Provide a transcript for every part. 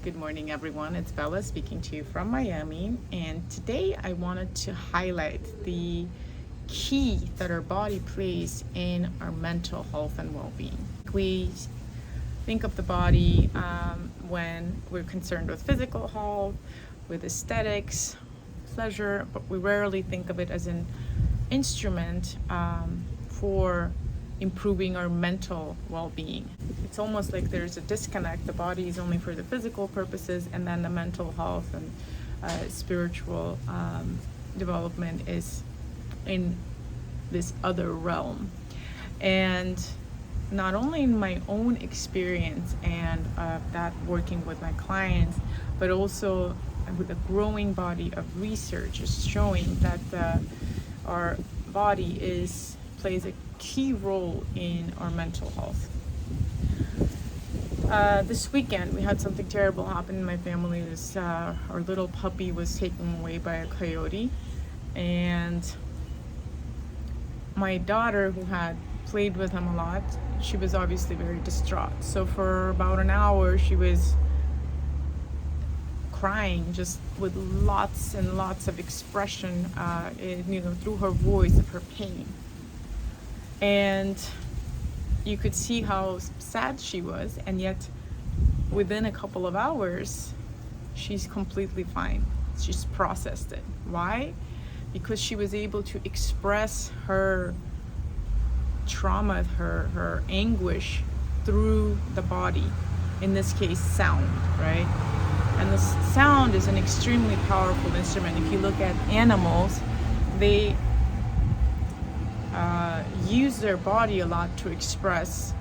Good morning, everyone. It's Bella speaking to you from Miami, and today I wanted to highlight the key that our body plays in our mental health and well-being. We think of the body when we're concerned with physical health, with aesthetics, pleasure, but we rarely think of it as an instrument for improving our mental well-being. It's almost like there's a disconnect. The body is only for the physical purposes, and then the mental health and spiritual development is in this other realm. And not only in my own experience and that working with my clients, but also with a growing body of research is showing that our body plays a key role in our mental health. This weekend we had something terrible happen in my family. Our little puppy was taken away by a coyote, and my daughter, who had played with him a lot, she was obviously very distraught. So for about an hour she was crying, just with lots and lots of expression through her voice of her pain. And you could see how sad she was, and yet within a couple of hours she's completely fine. She's processed it. Why? Because she was able to express her trauma, her anguish through the body, in this case sound, right? And the sound is an extremely powerful instrument. If you look at animals, they use their body a lot to express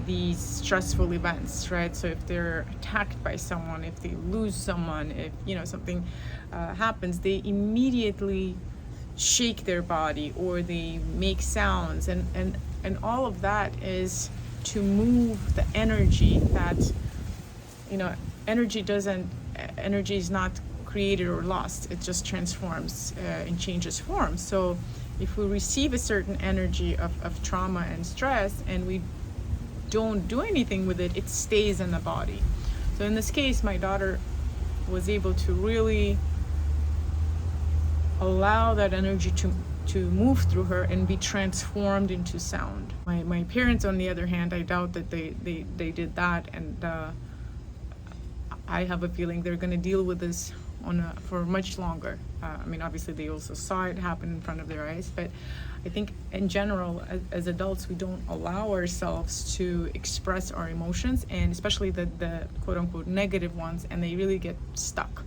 these stressful events, right? So if they're attacked by someone, if they lose someone, if something happens, they immediately shake their body or they make sounds, and all of that is to move the energy. That energy is not created or lost, it just transforms and changes form. So if we receive a certain energy of trauma and stress and we don't do anything with it, it stays in the body. So in this case, my daughter was able to really allow that energy to move through her and be transformed into sound. My parents, on the other hand, I doubt that they did that, and I have a feeling they're going to deal with this for much longer. Obviously they also saw it happen in front of their eyes, but I think in general, as adults, we don't allow ourselves to express our emotions, and especially the quote-unquote negative ones, and they really get stuck.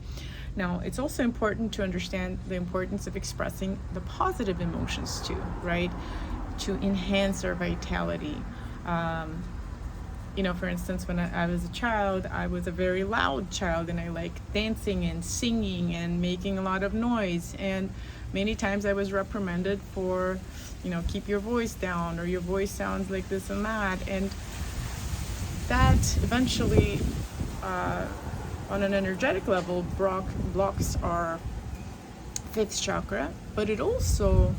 Now, it's also important to understand the importance of expressing the positive emotions too, right? To enhance our vitality. For instance, when I was a child, I was a very loud child, and I liked dancing and singing and making a lot of noise. And many times I was reprimanded for, keep your voice down, or your voice sounds like this and that. And that eventually, on an energetic level, blocks our fifth chakra, but it also,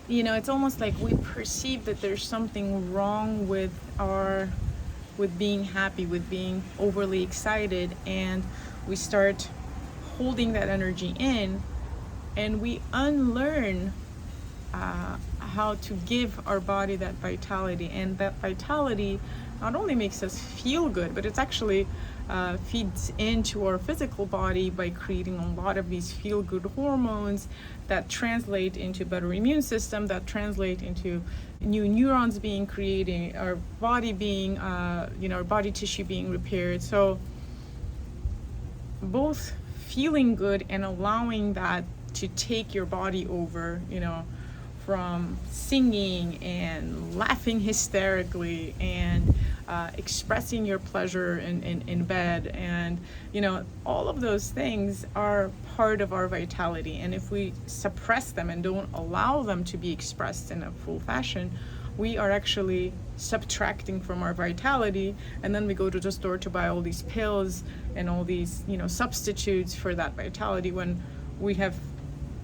it's almost like we perceive that there's something wrong with being happy, with being overly excited, and we start holding that energy in, and we unlearn how to give our body that vitality. And that vitality not only makes us feel good, but it's actually feeds into our physical body by creating a lot of these feel-good hormones that translate into better immune system, that translate into new neurons being created, our body being, our body tissue being repaired. So both feeling good and allowing that to take your body over, from singing and laughing hysterically and expressing your pleasure in bed, and all of those things are part of our vitality. And if we suppress them and don't allow them to be expressed in a full fashion, we are actually subtracting from our vitality, and then we go to the store to buy all these pills and all these substitutes for that vitality, when we have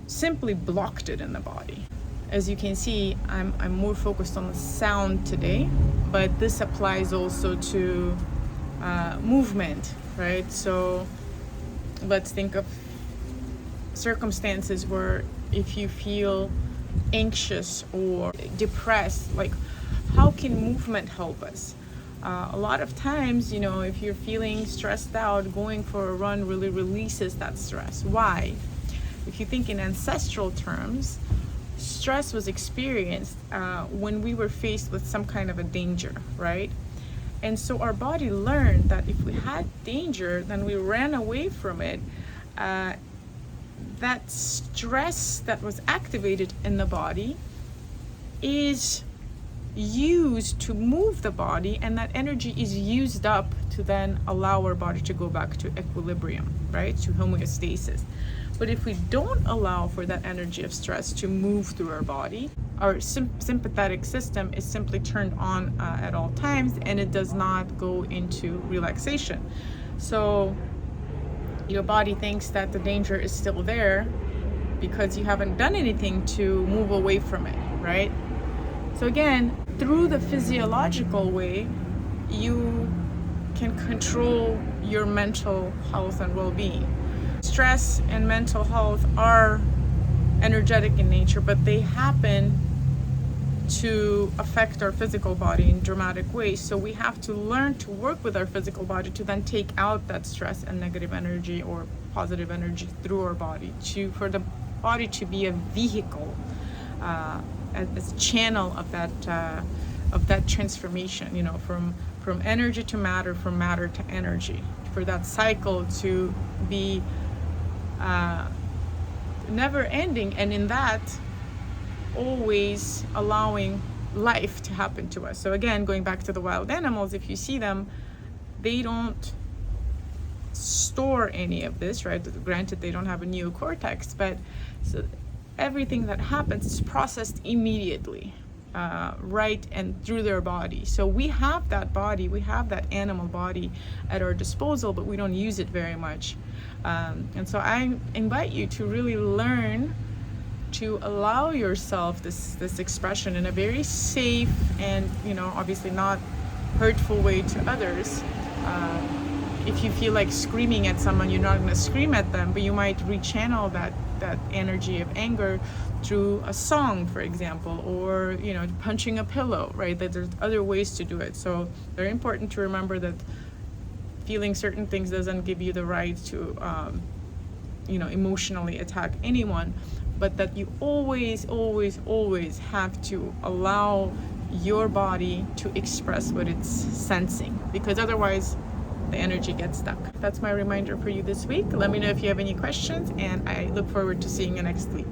simply blocked it in the body. As you can see, I'm more focused on the sound today, but this applies also to movement, right? So let's think of circumstances where if you feel anxious or depressed, like how can movement help us? A lot of times, if you're feeling stressed out, going for a run really releases that stress. Why? If you think in ancestral terms, stress was experienced when we were faced with some kind of a danger, right? And so our body learned that if we had danger, then we ran away from it. That stress that was activated in the body is used to move the body, and that energy is used up to then allow our body to go back to equilibrium, right? To homeostasis. But if we don't allow for that energy of stress to move through our body, our sympathetic system is simply turned on at all times, and it does not go into relaxation. So your body thinks that the danger is still there because you haven't done anything to move away from it, right? So again, through the physiological way, you can control your mental health and well-being. Stress and mental health are energetic in nature, but they happen to affect our physical body in dramatic ways. So we have to learn to work with our physical body to then take out that stress and negative energy or positive energy through our body, for the body to be a vehicle, as a channel of that transformation, from energy to matter, from matter to energy, for that cycle to be never ending, and in that always allowing life to happen to us. So again, going back to the wild animals, if you see them, they don't store any of this, right? Granted, they don't have a neocortex, but so everything that happens is processed immediately, right, and through their body. So we have that body, we have that animal body at our disposal, but we don't use it very much. And so I invite you to really learn to allow yourself this expression in a very safe and obviously not hurtful way to others. If you feel like screaming at someone, you're not going to scream at them, but you might rechannel that energy of anger through a song, for example, or punching a pillow, right? That there's other ways to do it. So very important to remember that feeling certain things doesn't give you the right to emotionally attack anyone, but that you always have to allow your body to express what it's sensing, because otherwise the energy gets stuck. That's my reminder for you this week. Let me know if you have any questions, and I look forward to seeing you next week.